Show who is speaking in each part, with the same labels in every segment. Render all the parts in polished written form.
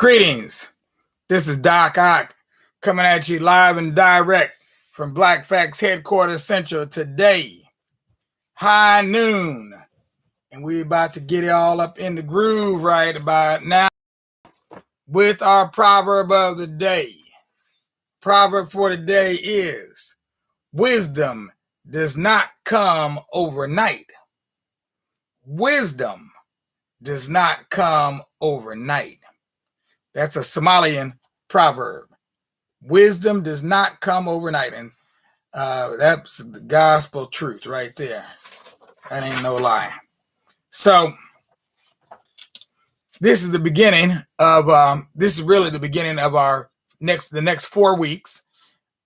Speaker 1: Greetings. This is Doc Ock coming at you live and direct from Black Facts Headquarters Central today, high noon. And we're about to get it all up in the groove right about now with our proverb of the day. Proverb for today is, wisdom does not come overnight. Wisdom does not come overnight. That's a Somalian proverb. Wisdom does not come overnight. And that's the gospel truth right there. That ain't no lie. So this is the beginning of, this is really the beginning of the next 4 weeks.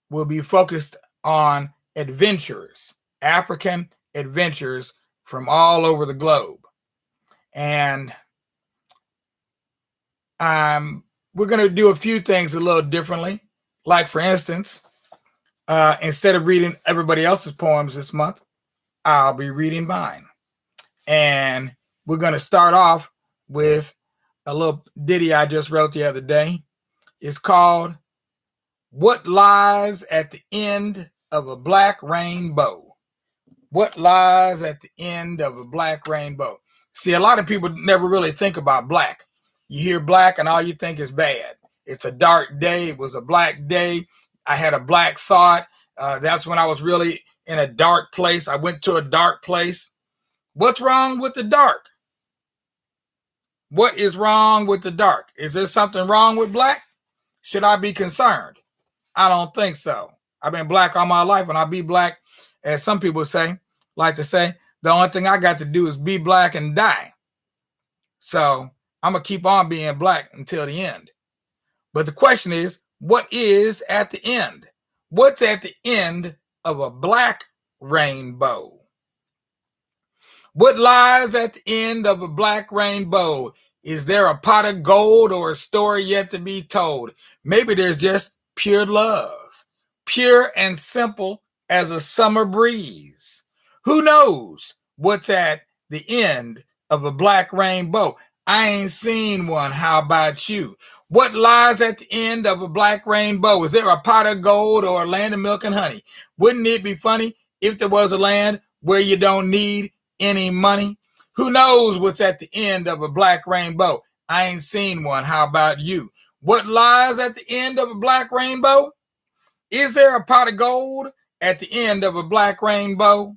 Speaker 1: We'll be focused on adventurers, African adventurers from all over the globe. And we're going to do a few things a little differently. Like, for instance, instead of reading everybody else's poems this month, I'll be reading mine. And we're going to start off with a little ditty I just wrote the other day. It's called, What Lies at the End of a Black Rainbow? What lies at the end of a black rainbow? See, a lot of people never really think about black. You hear black and all you think is bad. It's a dark day. It was a black day. I had a black thought. That's when I was really in a dark place. I went to a dark place. What's wrong with the dark? What is wrong with the dark? Is there something wrong with black? Should I be concerned? I don't think so. I've been black all my life, and I'll be black, as some people like to say, the only thing I got to do is be black and die. So I'm going to keep on being black until the end. But the question is, what is at the end? What's at the end of a black rainbow? What lies at the end of a black rainbow? Is there a pot of gold or a story yet to be told? Maybe there's just pure love, pure and simple as a summer breeze. Who knows what's at the end of a black rainbow? I ain't seen one. How about you? What lies at the end of a black rainbow? Is there a pot of gold or a land of milk and honey? Wouldn't it be funny if there was a land where you don't need any money? Who knows what's at the end of a black rainbow? I ain't seen one. How about you? What lies at the end of a black rainbow? Is there a pot of gold at the end of a black rainbow?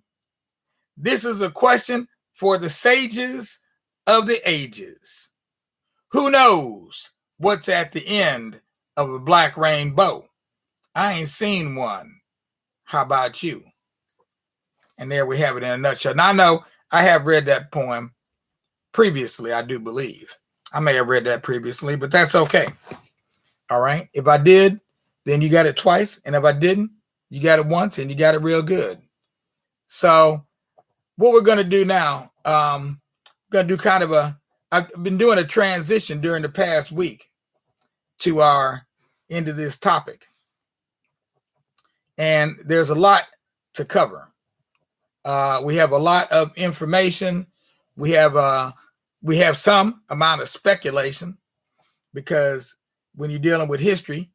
Speaker 1: This is a question for the sages of the ages. Who knows what's at the end of a black rainbow? I ain't seen one. How about you? And there we have it in a nutshell. Now, I know I have read that poem previously, I do believe. I may have read that previously, but that's okay. All right. If I did, then you got it twice. And if I didn't, you got it once and you got it real good. So what we're going to do now, going to do I've been doing a transition during the past week to into this topic. And there's a lot to cover. We have a lot of information. We have some amount of speculation, because when you're dealing with history,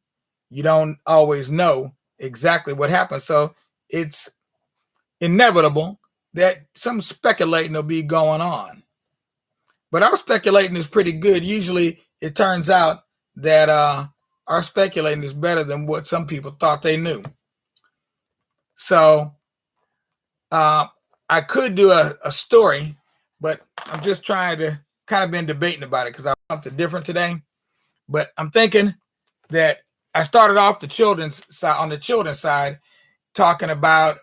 Speaker 1: you don't always know exactly what happened. So it's inevitable that some speculating will be going on. But our speculating is pretty good. Usually it turns out that our speculating is better than what some people thought they knew. So I could do a story, but I'm just trying to kind of been debating about it because I want something different today. But I'm thinking that I started off the children's side talking about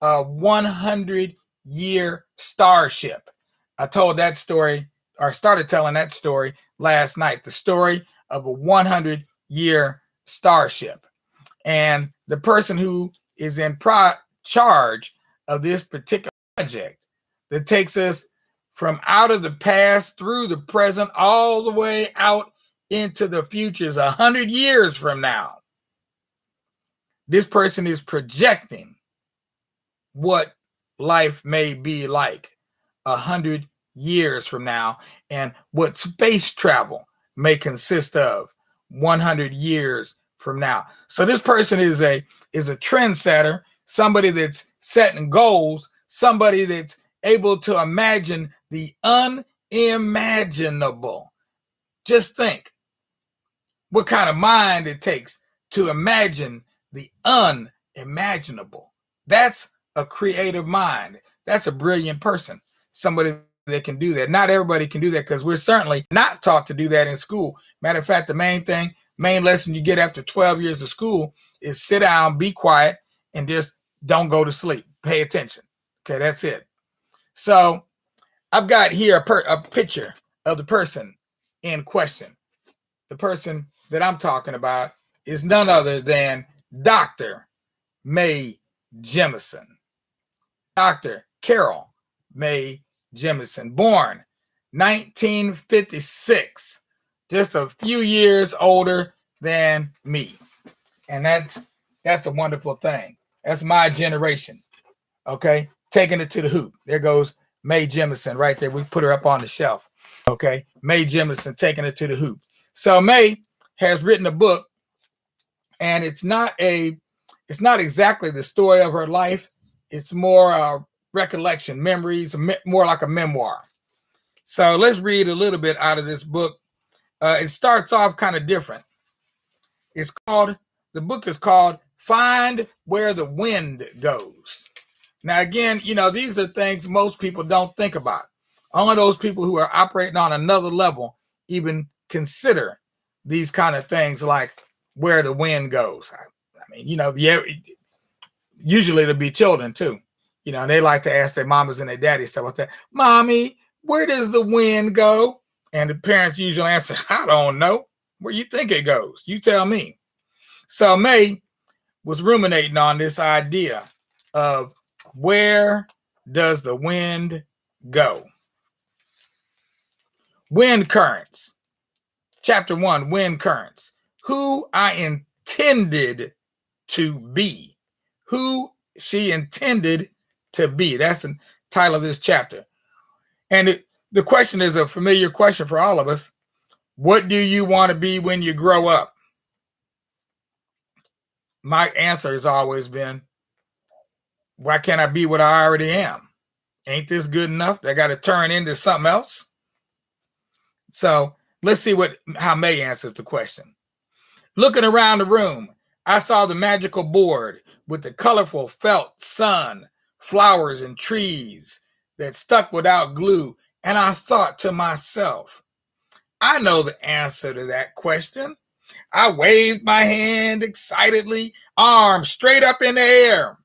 Speaker 1: a 100-year starship. I told that story, or started telling that story last night, the story of a 100-year starship. And the person who is in charge of this particular project that takes us from out of the past through the present all the way out into the future is 100 years from now. This person is projecting what life may be like 100 years from now and what space travel may consist of 100 years from now. So this person is a trendsetter, somebody that's setting goals, somebody that's able to imagine the unimaginable. Just think what kind of mind it takes to imagine the unimaginable. That's a creative mind. That's a brilliant person, somebody that can do that. Not everybody can do that because we're certainly not taught to do that in school. Matter of fact, the main lesson you get after 12 years of school is sit down, be quiet, and just don't go to sleep. Pay attention. Okay, that's it. So I've got here a picture of the person in question. The person that I'm talking about is none other than Dr. Mae Jemison. Dr. Carol Mae Jemison, born 1956, just a few years older than me. And that's a wonderful thing. That's my generation. Okay, taking it to the hoop. There goes Mae Jemison right there. We put her up on the shelf. Okay, Mae Jemison taking it to the hoop. So Mae has written a book, and it's not exactly the story of her life. It's more recollection, memories, more like a memoir. So let's read a little bit out of this book. It starts off kind of different. The book is called Find Where the Wind Goes. Now, again, these are things most people don't think about. Only those people who are operating on another level even consider these kind of things, like where the wind goes. I mean, usually it'll be children too. They like to ask their mamas and their daddies stuff like that. Mommy, where does the wind go? And the parents usually answer, I don't know. Where you think it goes? You tell me. So Mae was ruminating on this idea of where does the wind go? Wind currents. Chapter 1, wind currents. Who I intended to be. Who she intended to be. That's the title of this chapter. And the question is a familiar question for all of us. What do you want to be when you grow up? My answer has always been, why can't I be what I already am? Ain't this good enough? I got to turn into something else. So let's see how Mae answers the question. Looking around the room, I saw the magical board with the colorful felt sun, flowers, and trees that stuck without glue. And I thought to myself, I know the answer to that question. I waved my hand excitedly, arms straight up in the air.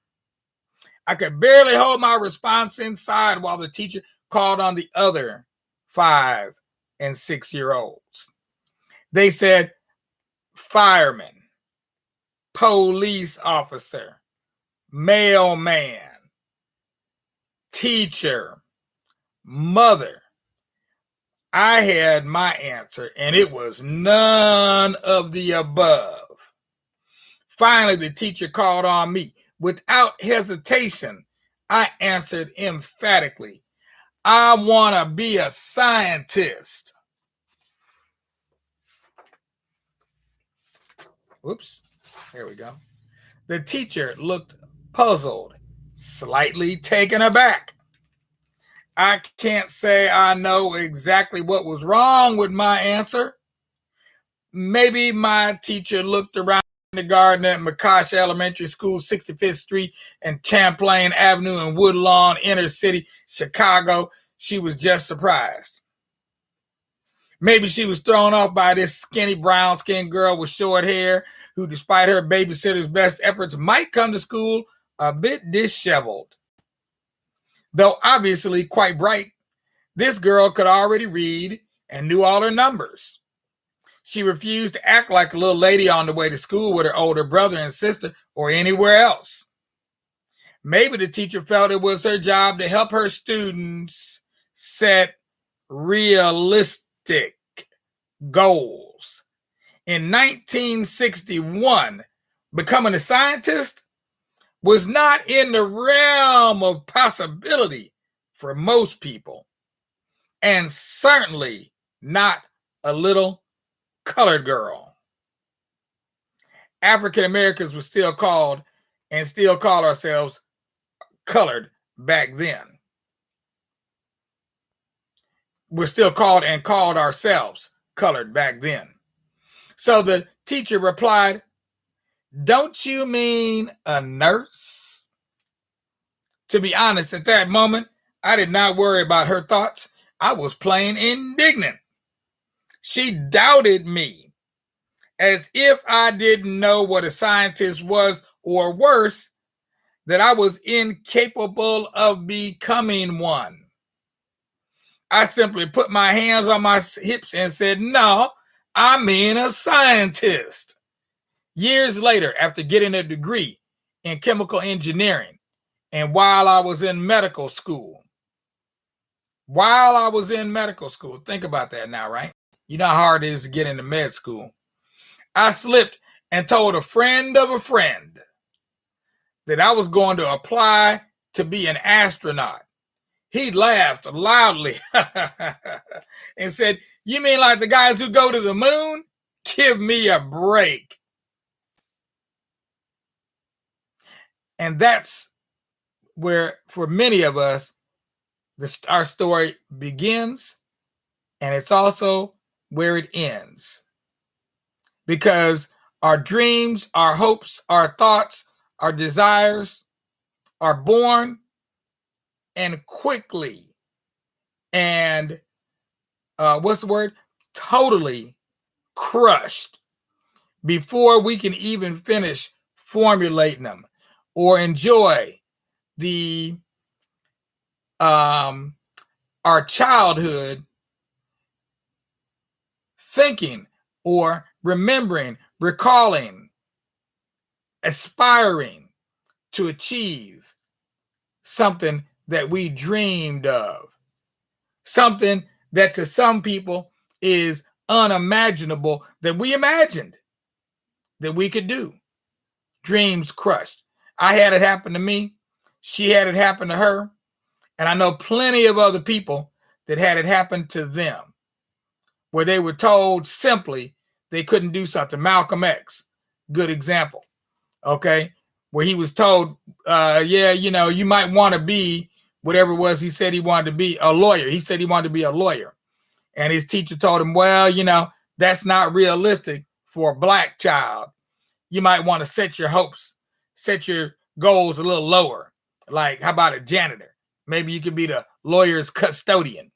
Speaker 1: I could barely hold my response inside while the teacher called on the other 5- and 6-year-olds. They said, fireman, police officer, mailman, teacher, mother. I had my answer, and it was none of the above. Finally, the teacher called on me. Without hesitation, I answered emphatically, I want to be a scientist. Oops, here we go. The teacher looked puzzled, slightly taken aback. I can't say I know exactly what was wrong with my answer. Maybe my teacher looked around the garden at McCosh Elementary School, 65th Street and Champlain Avenue in Woodlawn, inner city, Chicago. She was just surprised. Maybe she was thrown off by this skinny brown-skinned girl with short hair who, despite her babysitter's best efforts, might come to school a bit disheveled. Though obviously quite bright, this girl could already read and knew all her numbers. She refused to act like a little lady on the way to school with her older brother and sister or anywhere else. Maybe the teacher felt it was her job to help her students set realistic goals. In 1961, becoming a scientist was not in the realm of possibility for most people, and certainly not a little colored girl. African Americans were still called and still call ourselves colored back then. We're still called and called ourselves colored back then. So the teacher replied, "Don't you mean a nurse?" To be honest, at that moment, I did not worry about her thoughts. I was plain indignant. She doubted me, as if I didn't know what a scientist was, or worse, that I was incapable of becoming one. I simply put my hands on my hips and said, "No, I mean a scientist." Years later, after getting a degree in chemical engineering, and while I was in medical school, think about that now, right? You know how hard it is to get into med school. I slipped and told a friend of a friend that I was going to apply to be an astronaut. He laughed loudly and said, "You mean like the guys who go to the moon? Give me a break." And that's where, for many of us, our story begins, and it's also where it ends. Because our dreams, our hopes, our thoughts, our desires are born and quickly and totally crushed before we can even finish formulating them or enjoy our childhood thinking or remembering, recalling, aspiring to achieve something that we dreamed of, something that to some people is unimaginable that we imagined that we could do. Dreams crushed. I had it happen to me. She had it happen to her. And I know plenty of other people that had it happen to them, where they were told simply they couldn't do something. Malcolm X, good example. Okay. Where he was told, you might want to be whatever it was he said he wanted to be, a lawyer. He said he wanted to be a lawyer. And his teacher told him, well, that's not realistic for a black child. You might want to set your hopes, set your goals a little lower. Like, how about a janitor? Maybe you could be the lawyer's custodian.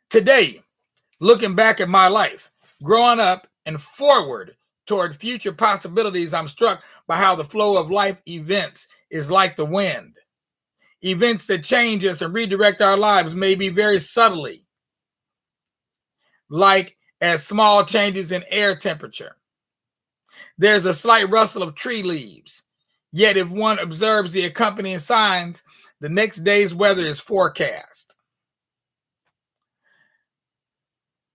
Speaker 1: Today, looking back at my life, growing up and forward toward future possibilities, I'm struck by how the flow of life events is like the wind. Events that change us and redirect our lives may be very subtly, like as small changes in air temperature. There's a slight rustle of tree leaves. Yet if one observes the accompanying signs, the next day's weather is forecast.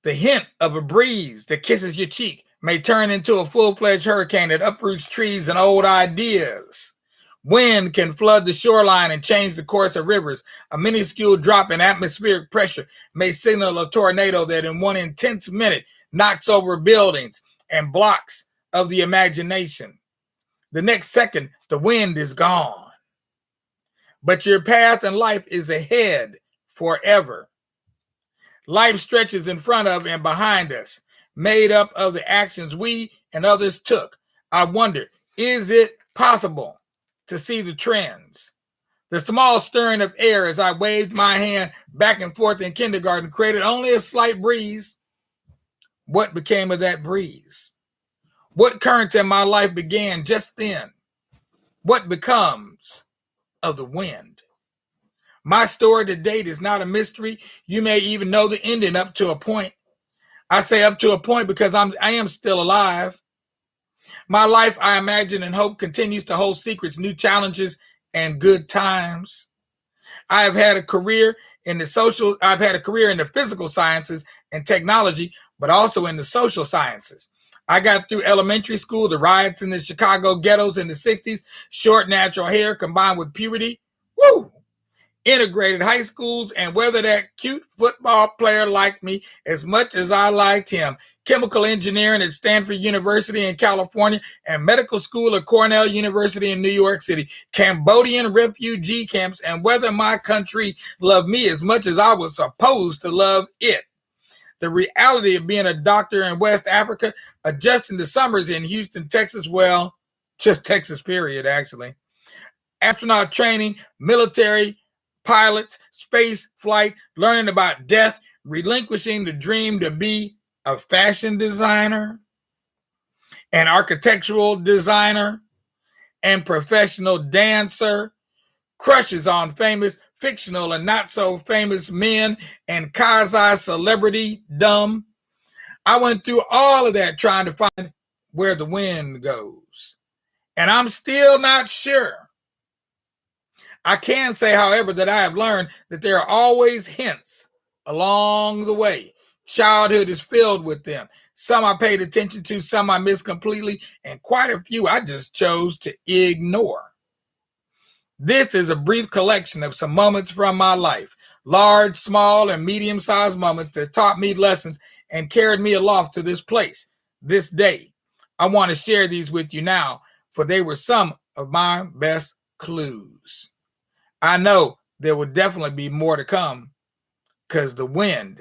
Speaker 1: The hint of a breeze that kisses your cheek may turn into a full-fledged hurricane that uproots trees and old ideas. Wind can flood the shoreline and change the course of rivers. A minuscule drop in atmospheric pressure may signal a tornado that in one intense minute knocks over buildings and blocks of the imagination. The next second, the wind is gone. But your path in life is ahead forever. Life stretches in front of and behind us, made up of the actions we and others took. I wonder, is it possible to see the trends? The small stirring of air as I waved my hand back and forth in kindergarten created only a slight breeze. What became of that breeze? What currents in my life began just then? What becomes of the wind? My story to date is not a mystery. You may even know the ending up to a point. I say up to a point because I am still alive. My life, I imagine and hope, continues to hold secrets, new challenges, and good times. I've had a career in the physical sciences and technology, but also in the social sciences. I got through elementary school, the riots in the Chicago ghettos in the 60s, short natural hair combined with puberty. Woo! integrated high schools, and whether that cute football player liked me as much as I liked him, chemical engineering at Stanford University in California, and medical school at Cornell University in New York City, Cambodian refugee camps, and whether my country loved me as much as I was supposed to love it. The reality of being a doctor in West Africa, adjusting to summers in Houston, Texas, well, just Texas, period, actually. Astronaut training, military, pilots, space flight, learning about death, relinquishing the dream to be a fashion designer, an architectural designer, and professional dancer, crushes on famous, fictional, and not so famous men, and quasi-celebrity dumb. I went through all of that trying to find where the wind goes. And I'm still not sure. I can say, however, that I have learned that there are always hints along the way. Childhood is filled with them. Some I paid attention to, some I missed completely, and quite a few I just chose to ignore. This is a brief collection of some moments from my life, large, small, and medium-sized moments that taught me lessons and carried me aloft to this place, this day. I want to share these with you now, for they were some of my best clues. I know there will definitely be more to come, because the wind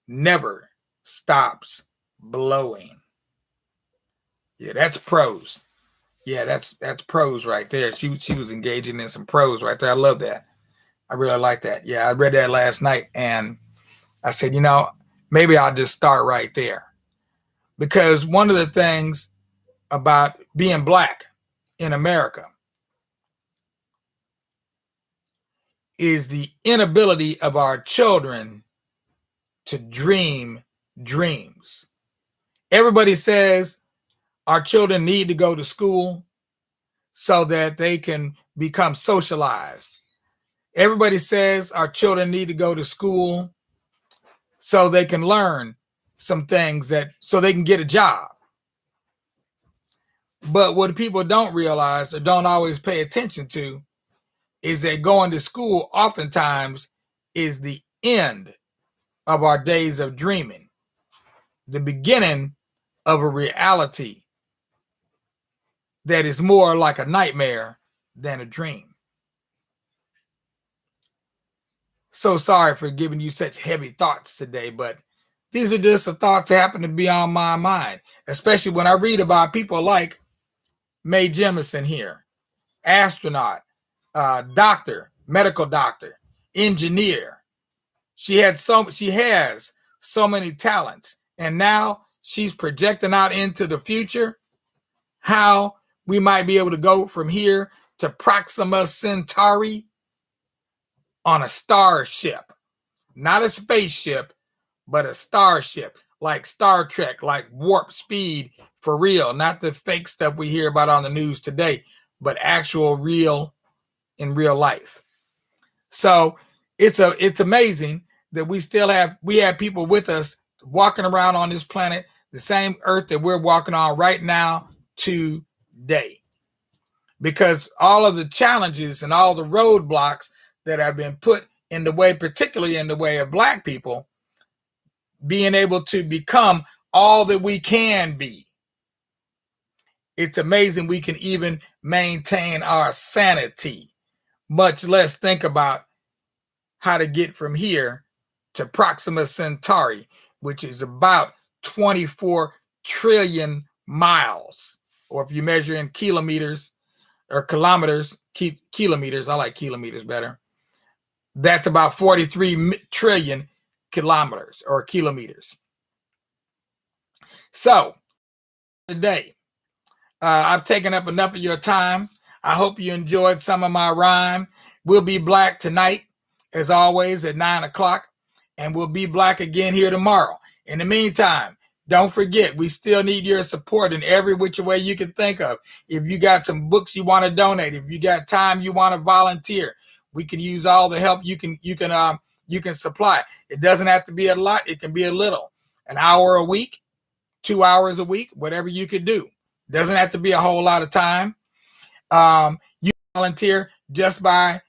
Speaker 1: never stops blowing. Yeah, that's prose. Yeah, that's prose right there. She was engaging in some prose right there. I love that. I really like that. Yeah, I read that last night, and I said, maybe I'll just start right there. Because one of the things about being Black in America is the inability of our children to dream dreams. Everybody says our children need to go to school so that they can become socialized. Everybody says our children need to go to school so they can learn some things so they can get a job. But what people don't realize or don't always pay attention to is that going to school oftentimes is the end of our days of dreaming, the beginning of a reality that is more like a nightmare than a dream. So sorry for giving you such heavy thoughts today, but these are just the thoughts that happen to be on my mind, especially when I read about people like Mae Jemison here, astronaut, doctor, medical doctor, engineer. She has so many talents, and now she's projecting out into the future how we might be able to go from here to Proxima Centauri on a starship, not a spaceship, but a starship, like Star Trek, like warp speed for real, not the fake stuff we hear about on the news today, but actual real in real life. So it's amazing that we have people with us walking around on this planet, the same earth that we're walking on right now today. Because all of the challenges and all the roadblocks that have been put in the way, particularly in the way of Black people, being able to become all that we can be. It's amazing we can even maintain our sanity, much less think about how to get from here to Proxima Centauri, which is about 24 trillion miles, or if you measure in kilometers or kilometers, kilometers, I like kilometers better. That's about 43 trillion kilometers or kilometers. So today, I've taken up enough of your time. I hope you enjoyed some of my rhyme. We'll be black tonight, as always, at 9 o'clock, and we'll be black again here tomorrow. In the meantime, don't forget, we still need your support in every which way you can think of. If you got some books you want to donate, if you got time you want to volunteer, we can use all the help you can supply. It doesn't have to be a lot. It can be a little. An hour a week, 2 hours a week, whatever you could do. Doesn't have to be a whole lot of time. You volunteer just by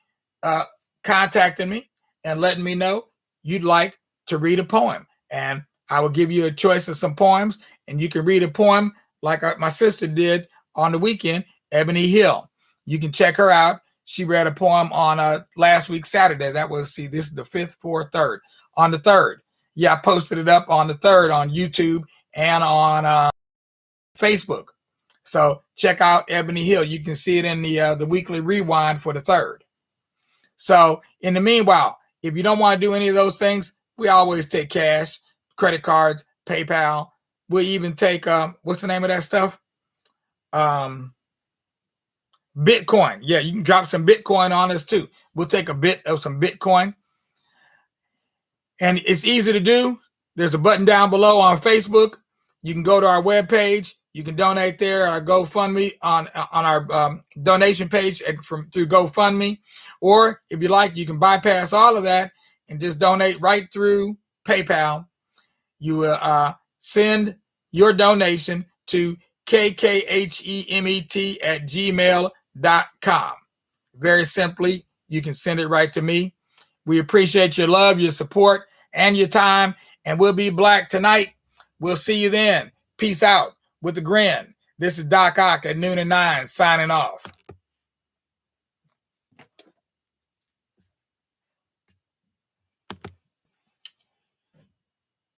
Speaker 1: contacting me and letting me know you'd like to read a poem. And I will give you a choice of some poems, and you can read a poem like my sister did on the weekend, Ebony Hill. You can check her out. She read a poem on last week, Saturday. That was, this is the 5th, 4th, 3rd. On the 3rd. Yeah, I posted it up on the 3rd on YouTube and on Facebook. So check out Ebony Hill. You can see it in the weekly rewind for the 3rd. So in the meanwhile, if you don't want to do any of those things, we always take cash, credit cards, PayPal. We'll even take, what's the name of that stuff? Bitcoin. Yeah, you can drop some Bitcoin on us too. We'll take a bit of some Bitcoin. And it's easy to do. There's a button down below on Facebook. You can go to our webpage. You can donate there at our GoFundMe on our donation page through GoFundMe. Or if you like, you can bypass all of that and just donate right through PayPal. You will send your donation to kkhemet@gmail.com. Very simply, you can send it right to me. We appreciate your love, your support, and your time. And we'll be black tonight. We'll see you then. Peace out with a grin. This is Doc Ock at noon and 9 signing off.